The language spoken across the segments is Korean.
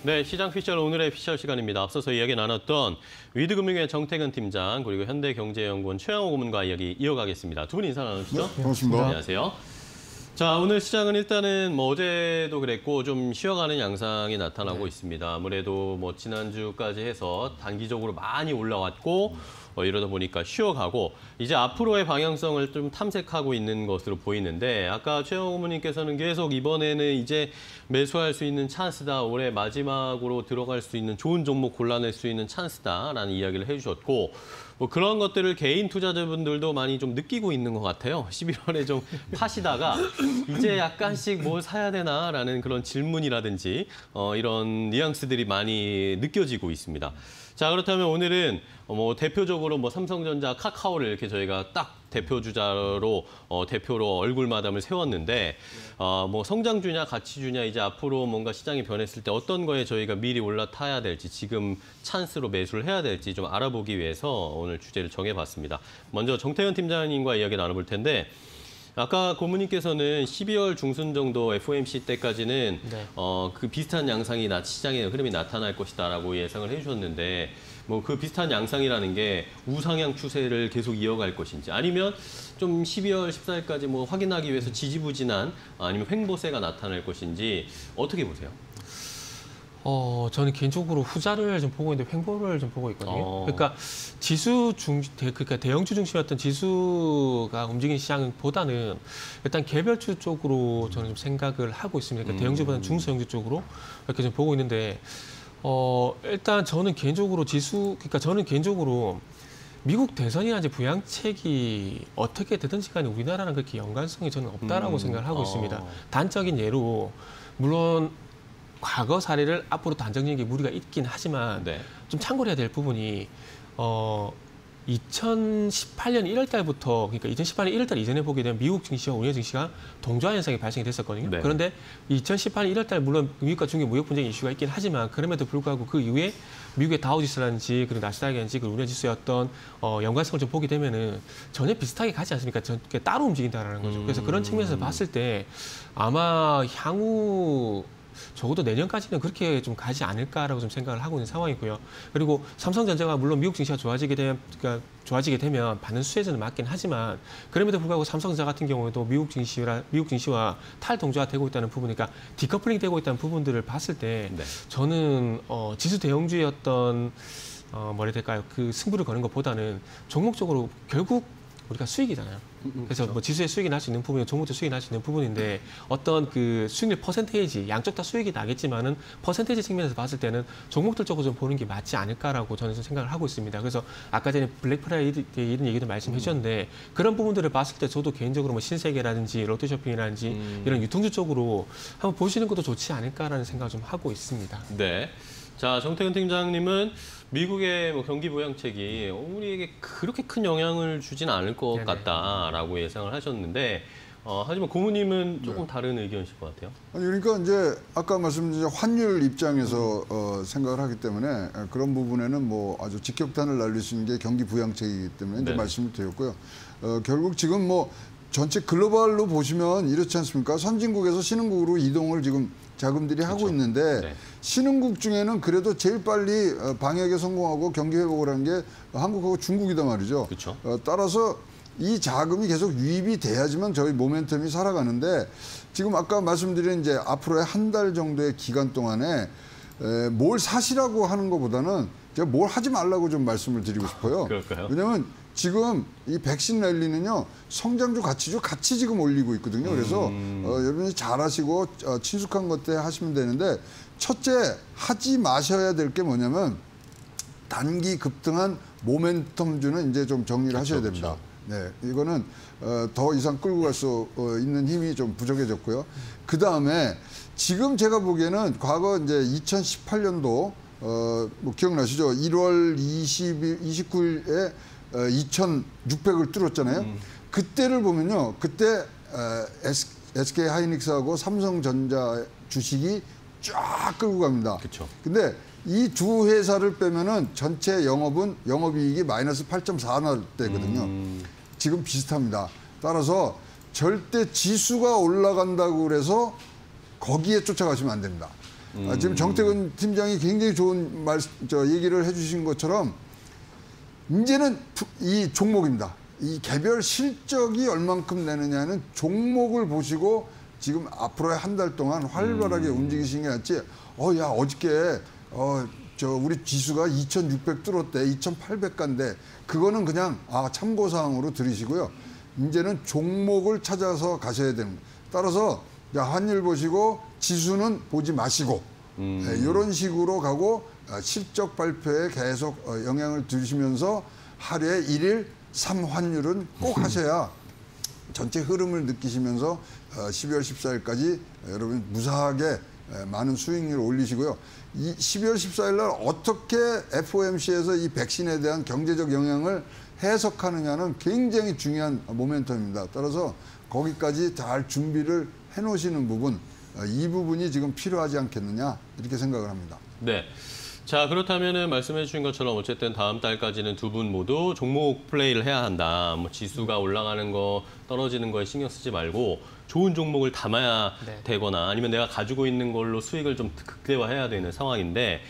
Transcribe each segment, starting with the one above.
네, 시장 피셜 오늘의 피셜 시간입니다. 앞서서 이야기 나눴던 위드금융의 정태근 팀장 그리고 현대경제연구원 최양호 고문과 이야기 이어가겠습니다. 두 분 인사 나누시죠? 네, 반갑습니다. 안녕하세요. 자, 오늘 시장은 일단은 어제도 그랬고 좀 쉬어가는 양상이 나타나고 있습니다. 아무래도 지난주까지 해서 단기적으로 많이 올라왔고 이러다 보니까 쉬어가고 이제 앞으로의 방향성을 좀 탐색하고 있는 것으로 보이는데 아까 최영호 고문님께서는 계속 이번에는 이제 매수할 수 있는 찬스다. 올해 마지막으로 들어갈 수 있는 좋은 종목 골라낼 수 있는 찬스다라는 이야기를 해주셨고 그런 것들을 개인 투자자분들도 많이 좀 느끼고 있는 것 같아요. 11월에 좀 파시다가 이제 약간씩 뭘 사야 되나라는 그런 질문이라든지 이런 뉘앙스들이 많이 느껴지고 있습니다. 자, 그렇다면 오늘은 대표적으로 삼성전자, 카카오를 이렇게 저희가 딱 대표주자로 대표로 얼굴 마담을 세웠는데 성장주냐 가치주냐 이제 앞으로 뭔가 시장이 변했을 때 어떤 거에 저희가 미리 올라타야 될지 지금 찬스로 매수를 해야 될지 좀 알아보기 위해서 오늘 주제를 정해봤습니다. 먼저 정태근 팀장님과 이야기 나눠볼 텐데 아까 고문님께서는 12월 중순 정도 FOMC 때까지는 그 비슷한 양상이 시장의 흐름이 나타날 것이다라고 예상을 해주셨는데 그 비슷한 양상이라는 게 우상향 추세를 계속 이어갈 것인지 아니면 좀 12월 14일까지 확인하기 위해서 지지부진한 아니면 횡보세가 나타날 것인지 어떻게 보세요? 저는 개인적으로 후자를 좀 보고 있는데 횡보를 좀 보고 있거든요. 그러니까 그러니까 대형주 중심이었던 지수가 움직이는 시장보다는 일단 개별주 쪽으로 저는 좀 생각을 하고 있습니다. 그러니까 대형주보다는 중소형주 쪽으로 이렇게 좀 보고 있는데 일단 저는 개인적으로 미국 대선이나 부양책이 어떻게 되든지 간에 우리나라랑 그렇게 연관성이 저는 없다라고 생각을 하고 있습니다. 단적인 예로 물론 과거 사례를 앞으로 단정적인 게 무리가 있긴 하지만 좀 참고를 해야 될 부분이 2018년 1월 달부터 그러니까 2018년 1월 달 이전에 보게 되면 미국 증시와 우리나라 증시가 동조화 현상이 발생이 됐었거든요. 그런데 2018년 1월 달 물론 미국과 중국 무역 분쟁 이슈가 있긴 하지만 그럼에도 불구하고 그 이후에 미국의 다우지수라든지 그리고 나스닥이라든지 그리고 우리나라 지수의 어떤 연관성을 좀 보게 되면은 전혀 비슷하게 가지 않습니까? 따로 움직인다라는 거죠. 그래서 그런 측면에서 봤을 때 아마 향후 적어도 내년까지는 그렇게 좀 가지 않을까라고 좀 생각을 하고 있는 상황이고요. 그리고 삼성전자가 물론 미국 증시가 좋아지게 되면 받는 수혜자는 맞긴 하지만 그럼에도 불구하고 삼성전자 같은 경우에도 미국 증시와 탈동조화되고 있다는 부분, 그러니까 디커플링 되고 있다는 부분들을 봤을 때 저는 지수 대형주의 어떤 뭐라 될까요? 그 승부를 거는 것보다는 종목적으로 결국 우리가 수익이잖아요. 그래서 지수의 수익이 날 수 있는 부분이 종목적 수익이 날 수 있는 부분인데 어떤 그 수익률 퍼센테이지 양쪽 다 수익이 나겠지만은 퍼센테이지 측면에서 봤을 때는 종목들 쪽으로 좀 보는 게 맞지 않을까라고 저는 좀 생각을 하고 있습니다. 그래서 아까 전에 블랙 프라이데이 이런 얘기도 말씀해 주셨는데 그런 부분들을 봤을 때 저도 개인적으로 신세계라든지 롯데쇼핑이라든지 이런 유통주 쪽으로 한번 보시는 것도 좋지 않을까라는 생각을 좀 하고 있습니다. 네. 자, 정태근 팀장님은 미국의 경기 부양책이 우리에게 그렇게 큰 영향을 주진 않을 것 같다라고 예상을 하셨는데 하지만 고문님은 조금 다른 의견이실 것 같아요. 아니, 그러니까 이제 아까 말씀드린 환율 입장에서 생각을 하기 때문에 그런 부분에는 아주 직격탄을 날릴 수 있는 게 경기 부양책이기 때문에 이제 말씀을 드렸고요. 결국 지금 전체 글로벌로 보시면 이렇지 않습니까? 선진국에서 신흥국으로 이동을 지금 자금들이 하고 있는데 신흥국 중에는 그래도 제일 빨리 방역에 성공하고 경기 회복을 한 게 한국하고 중국이단 말이죠. 따라서 이 자금이 계속 유입이 돼야지만 저희 모멘텀이 살아가는데 지금 아까 말씀드린 이제 앞으로의 한 달 정도의 기간 동안에 뭘 사시라고 하는 것보다는 제가 뭘 하지 말라고 좀 말씀을 드리고 싶어요. 그럴까요? 왜냐하면 지금 이 백신 랠리는요 성장주 가치주 같이 지금 올리고 있거든요. 그래서 여러분이 잘하시고 친숙한 것들 하시면 되는데 첫째 하지 마셔야 될 게 뭐냐면 단기 급등한 모멘텀주는 이제 좀 정리를 하셔야 됩니다. 네, 이거는 더 이상 끌고 갈 수 있는 힘이 좀 부족해졌고요. 그 다음에 지금 제가 보기에는 과거 이제 2018년도 기억나시죠? 1월 29일에 2,600을 뚫었잖아요. 그때를 보면요. 그때 SK 하이닉스하고 삼성전자 주식이 쫙 끌고 갑니다. 근데 이 두 회사를 빼면은 전체 영업이익이 마이너스 8.4 날 때거든요. 지금 비슷합니다. 따라서 절대 지수가 올라간다고 그래서 거기에 쫓아가시면 안 됩니다. 지금 정태근 팀장이 굉장히 좋은 얘기를 해주신 것처럼 이제는 이 종목입니다. 이 개별 실적이 얼만큼 내느냐는 종목을 보시고 지금 앞으로의 한 달 동안 활발하게 움직이시는 게 낫지. 야 어저께 우리 지수가 2,600 뚫었대, 2,800 간대. 그거는 그냥 참고사항으로 들으시고요. 이제는 종목을 찾아서 가셔야 됩니다. 따라서 환율 보시고 지수는 보지 마시고 이런 식으로 가고 실적 발표에 계속 영향을 두시면서 하루에 1일 3환율은 꼭 하셔야 전체 흐름을 느끼시면서 12월 14일까지 여러분 무사하게 많은 수익률을 올리시고요. 이 12월 14일 날 어떻게 FOMC에서 이 백신에 대한 경제적 영향을 해석하느냐는 굉장히 중요한 모멘텀입니다. 따라서 거기까지 잘 준비를 해놓으시는 부분, 이 부분이 지금 필요하지 않겠느냐 이렇게 생각을 합니다. 네. 자, 그렇다면은 말씀해 주신 것처럼 어쨌든 다음 달까지는 두 분 모두 종목 플레이를 해야 한다. 뭐 지수가 올라가는 거, 떨어지는 거에 신경 쓰지 말고 좋은 종목을 담아야 되거나 아니면 내가 가지고 있는 걸로 수익을 좀 극대화해야 되는 상황인데,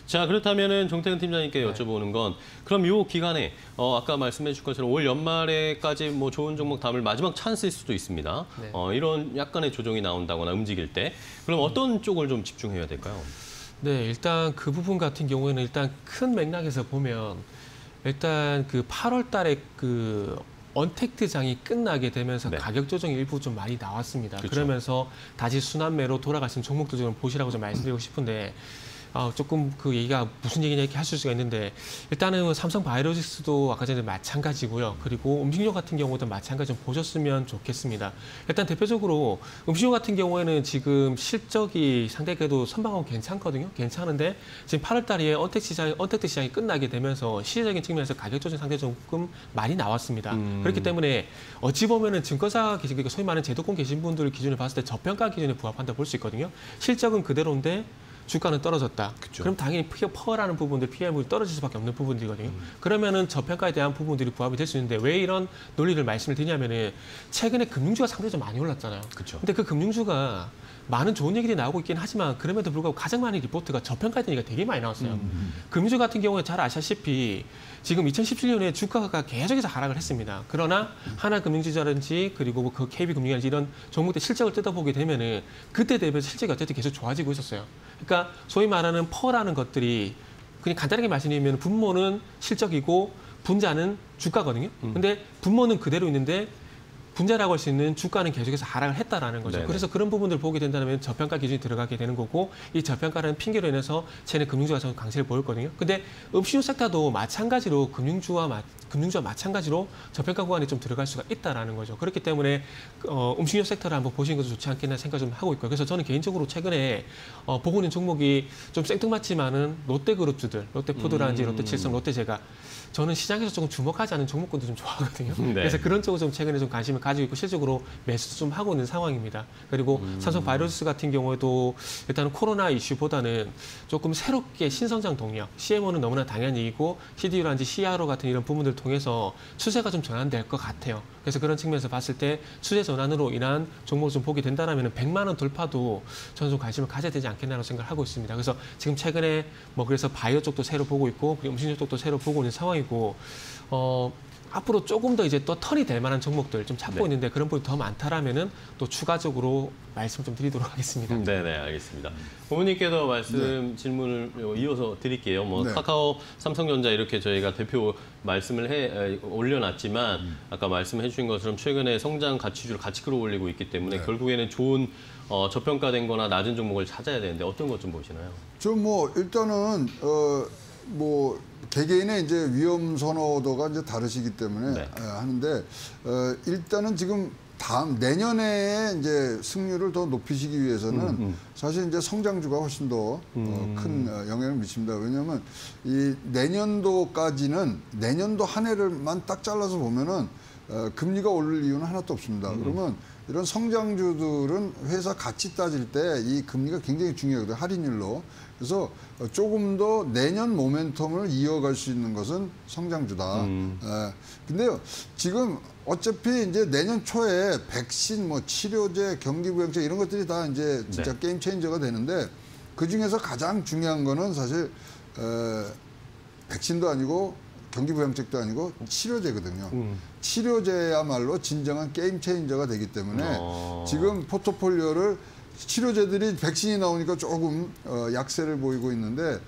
자, 그렇다면은 정태근 팀장님께 여쭤보는 건 그럼 이 기간에 아까 말씀해 주신 것처럼 올 연말에까지 뭐 좋은 종목 담을 마지막 찬스일 수도 있습니다. 이런 약간의 조정이 나온다거나 움직일 때 그럼 어떤 쪽을 좀 집중해야 될까요? 네, 일단 그 부분 같은 경우에는 일단 큰 맥락에서 보면 일단 그 8월 달에 그 언택트장이 끝나게 되면서 가격 조정이 일부 좀 많이 나왔습니다. 그렇죠. 그러면서 다시 순환매로 돌아가신 종목들 좀 보시라고 좀 말씀드리고 싶은데 조금 그 얘기가 무슨 얘기냐 이렇게 하실 수가 있는데 일단은 삼성 바이오로직스도 아까 전에 마찬가지고요. 그리고 음식료 같은 경우도 마찬가지 좀 보셨으면 좋겠습니다. 일단 대표적으로 음식료 같은 경우에는 지금 실적이 상당히 그래도 선방하고 괜찮거든요. 괜찮은데 지금 8월 달에 언택트 시장이 끝나게 되면서 시세적인 측면에서 가격 조정 상당히 조금 많이 나왔습니다. 그렇기 때문에 어찌 보면은 증권사 계신 그러니까 소위 말하는 제도권 계신 분들 기준을 봤을 때 저평가 기준에 부합한다 볼 수 있거든요. 실적은 그대로인데 주가는 떨어졌다. 그쵸. 그럼 당연히 퍼라는 부분들, PM이 떨어질 수밖에 없는 부분들이거든요. 그러면은 저평가에 대한 부분들이 부합이 될 수 있는데 왜 이런 논리를 말씀을 드리냐면은 최근에 금융주가 상당히 좀 많이 올랐잖아요. 그쵸. 근데 그 금융주가 많은 좋은 얘기들이 나오고 있긴 하지만 그럼에도 불구하고 가장 많은 리포트가 저평가에 대한 얘기가 되게 많이 나왔어요. 금융주 같은 경우에 잘 아시다시피 지금 2017년에 주가가 계속해서 하락을 했습니다. 그러나 하나금융지주라든지 그리고 뭐 그 KB금융이라든지 이런 종목들 실적을 뜯어보게 되면은 그때 대비해서 실적이 어쨌든 계속 좋아지고 있었어요. 그러니까 소위 말하는 퍼라는 것들이 그냥 간단하게 말씀드리면 분모는 실적이고 분자는 주가거든요. 근데 분모는 그대로 있는데 분자라고 할 수 있는 주가는 계속해서 하락을 했다라는 거죠. 네네. 그래서 그런 부분들을 보게 된다면 저평가 기준이 들어가게 되는 거고 이 저평가라는 핑계로 인해서 쟤네 금융주가 좀 강세를 보였거든요. 근데 음식료 섹터도 마찬가지로 금융주와 마찬가지로 저평가 구간에 좀 들어갈 수가 있다라는 거죠. 그렇기 때문에 음식료 섹터를 한번 보시는 것도 좋지 않겠나 생각 좀 하고 있고요. 그래서 저는 개인적으로 최근에 보고 있는 종목이 좀 생뚱맞지만은 롯데그룹주들, 롯데푸드라든지 롯데칠성, 롯데제가 저는 시장에서 조금 주목하지 않은 종목군도 좀 좋아하거든요. 네. 그래서 그런 쪽으로 좀 최근에 좀 관심을 가지고 있고 실적으로 매수도 좀 하고 있는 상황입니다. 그리고 삼성 바이오로직스 같은 경우에도 일단은 코로나 이슈보다는 조금 새롭게 신성장 동력, CMO는 너무나 당연한 얘기고 CDU라든지 CRO 같은 이런 부분들을 통해서 추세가 좀 전환될 것 같아요. 그래서 그런 측면에서 봤을 때 추세 전환으로 인한 종목을 좀 보게 된다면 100만 원 돌파도 저는 좀 관심을 가져야 되지 않겠나라고 생각을 하고 있습니다. 그래서 지금 최근에 뭐 그래서 바이오 쪽도 새로 보고 있고 음식료 쪽도 새로 보고 있는 상황이고 앞으로 조금 더 이제 또 턴이 될 만한 종목들 좀 찾고 있는데 그런 부분이 더 많다라면은 또 추가적으로 말씀 좀 드리도록 하겠습니다. 네네, 알겠습니다. 부모님께서 말씀 질문을 이어서 드릴게요. 뭐 카카오, 삼성전자 이렇게 저희가 대표 말씀을 올려놨지만 아까 말씀해 주신 것처럼 최근에 성장 가치주를 같이 끌어올리고 있기 때문에 결국에는 좋은 저평가된 거나 낮은 종목을 찾아야 되는데 어떤 것 좀 보시나요? 좀 뭐 일단은 뭐 개개인의 이제 위험 선호도가 이제 다르시기 때문에 하는데 일단은 지금 다음 내년에 이제 승률을 더 높이시기 위해서는 사실 이제 성장주가 훨씬 더 큰 영향을 미칩니다. 왜냐하면 이 내년도까지는 내년도 한 해를만 딱 잘라서 보면은 금리가 오를 이유는 하나도 없습니다. 그러면 이런 성장주들은 회사 가치 따질 때 이 금리가 굉장히 중요하거든요. 할인율로. 그래서 조금 더 내년 모멘텀을 이어갈 수 있는 것은 성장주다. 근데요, 지금 어차피 이제 내년 초에 백신, 뭐 치료제, 경기부양제 이런 것들이 다 이제 진짜 게임 체인저가 되는데 그중에서 가장 중요한 거는 사실 백신도 아니고 경기부양책도 아니고 치료제거든요. 치료제야말로 진정한 게임 체인저가 되기 때문에 지금 포트폴리오를 치료제들이 백신이 나오니까 조금 약세를 보이고 있는데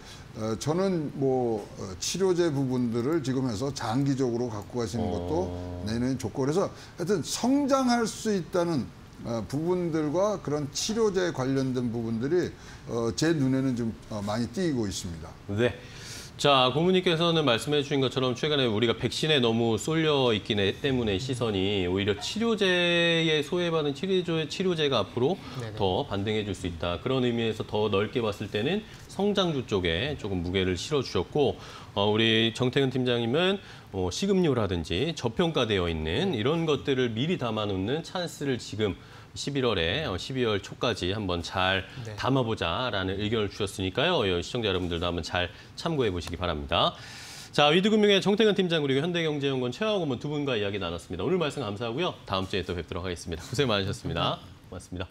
저는 뭐 치료제 부분들을 지금 해서 장기적으로 갖고 가시는 것도 내년에 좋고 그래서 하여튼 성장할 수 있다는 부분들과 그런 치료제 관련된 부분들이 제 눈에는 좀 많이 띄고 있습니다. 네. 자, 고문님께서는 말씀해 주신 것처럼 최근에 우리가 백신에 너무 쏠려 있기 때문에 시선이 오히려 치료제에 소외받은 치료제가 앞으로 네네. 더 반등해 줄 수 있다. 그런 의미에서 더 넓게 봤을 때는 성장주 쪽에 조금 무게를 실어 주셨고 우리 정태근 팀장님은 식음료라든지 저평가되어 있는 이런 것들을 미리 담아놓는 찬스를 지금 12월 초까지 한번 잘 네. 담아보자라는 의견을 주셨으니까요. 시청자 여러분들도 한번 잘 참고해 보시기 바랍니다. 자, 위드금융의 정태근 팀장 그리고 현대경제연구원 최하원 고문 두 분과 이야기 나눴습니다. 오늘 말씀 감사하고요. 다음 주에 또 뵙도록 하겠습니다. 고생 많으셨습니다. 고맙습니다.